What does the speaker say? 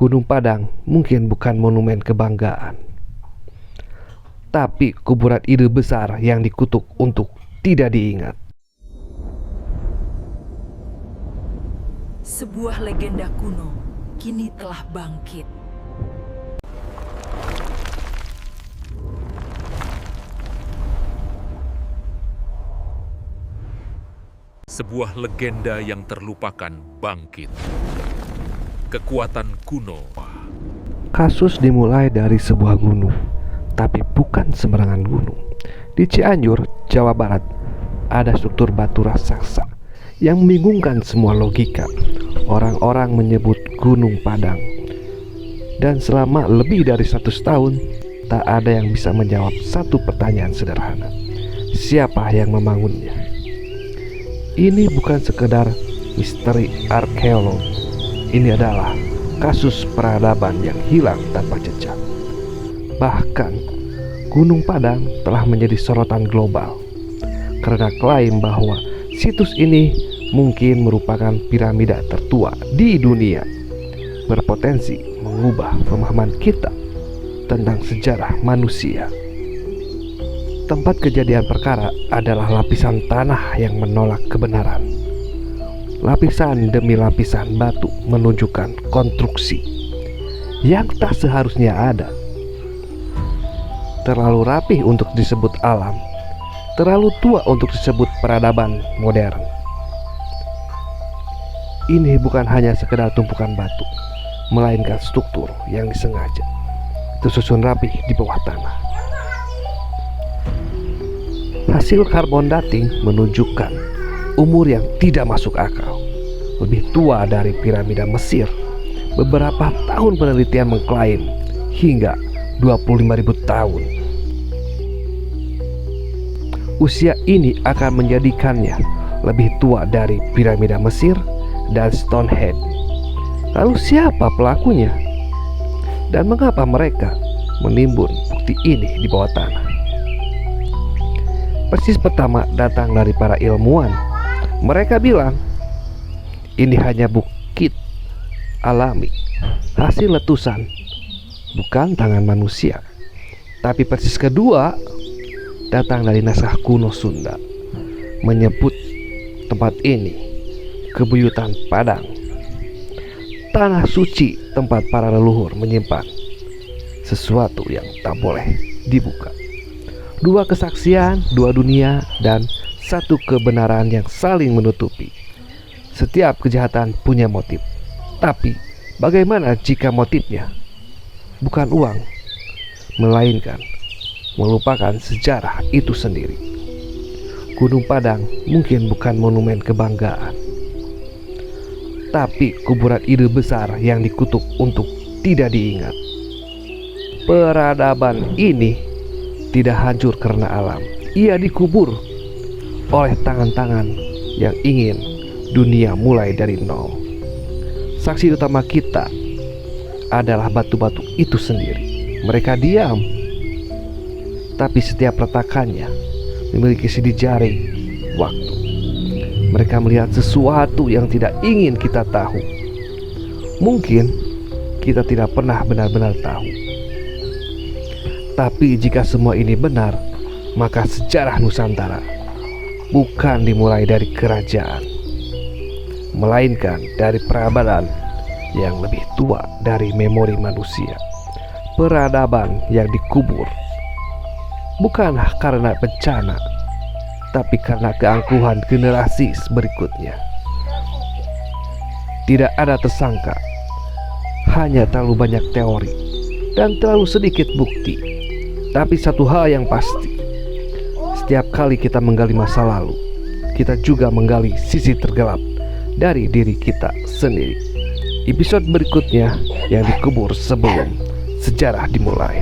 Gunung Padang mungkin bukan monumen kebanggaan, tapi kuburan ide besar yang dikutuk untuk tidak diingat. Sebuah legenda kuno kini telah bangkit. Sebuah legenda yang terlupakan bangkit. Kekuatan kuno. Kasus dimulai dari sebuah gunung, tapi bukan sembarangan gunung. Di Cianjur, Jawa Barat, ada struktur batu raksasa yang membingungkan semua logika. Orang-orang menyebut Gunung Padang, dan selama lebih dari 100 tahun tak ada yang bisa menjawab satu pertanyaan sederhana: siapa yang membangunnya? Ini bukan sekedar misteri arkeologi. Ini adalah kasus peradaban yang hilang tanpa jejak. Bahkan Gunung Padang telah menjadi sorotan global karena klaim bahwa situs ini mungkin merupakan piramida tertua di dunia, berpotensi mengubah pemahaman kita tentang sejarah manusia. Tempat kejadian perkara adalah lapisan tanah yang menolak kebenaran. Lapisan demi lapisan batu menunjukkan konstruksi yang tak seharusnya ada. Terlalu rapih untuk disebut alam, terlalu tua untuk disebut peradaban modern. Ini bukan hanya sekedar tumpukan batu, melainkan struktur yang disengaja tersusun rapih di bawah tanah. Hasil carbon dating menunjukkan umur yang tidak masuk akal, lebih tua dari piramida Mesir. Beberapa tahun penelitian mengklaim hingga 25.000 tahun. Usia ini akan menjadikannya lebih tua dari piramida Mesir dan Stonehenge. Lalu siapa pelakunya? Dan mengapa mereka menimbun bukti ini di bawah tanah? Persis pertama datang dari para ilmuwan. Mereka bilang ini hanya bukit alami, hasil letusan, bukan tangan manusia. Tapi persis kedua datang dari naskah kuno Sunda, menyebut tempat ini Kebuyutan Padang, tanah suci tempat para leluhur menyimpan sesuatu yang tak boleh dibuka. Dua kesaksian, dua dunia, dan satu kebenaran yang saling menutupi. Setiap kejahatan punya motif, tapi bagaimana jika motifnya bukan uang, melainkan melupakan sejarah itu sendiri? Gunung Padang mungkin bukan monumen kebanggaan, tapi kuburan ide besar yang dikutuk untuk tidak diingat. Peradaban ini tidak hancur karena alam. Ia dikubur oleh tangan-tangan yang ingin dunia mulai dari nol. Saksi utama kita adalah batu-batu itu sendiri. Mereka diam, tapi setiap retakannya memiliki sidik jari waktu. Mereka melihat sesuatu yang tidak ingin kita tahu. Mungkin kita tidak pernah benar-benar tahu. Tapi jika semua ini benar, maka sejarah Nusantara bukan dimulai dari kerajaan, melainkan dari peradaban yang lebih tua dari memori manusia. Peradaban yang dikubur bukan karena bencana, tapi karena keangkuhan generasi berikutnya. Tidak ada tersangka, hanya terlalu banyak teori dan terlalu sedikit bukti. Tapi satu hal yang pasti, setiap kali kita menggali masa lalu, kita juga menggali sisi tergelap dari diri kita sendiri. Episode berikutnya yang dikubur sebelum sejarah dimulai.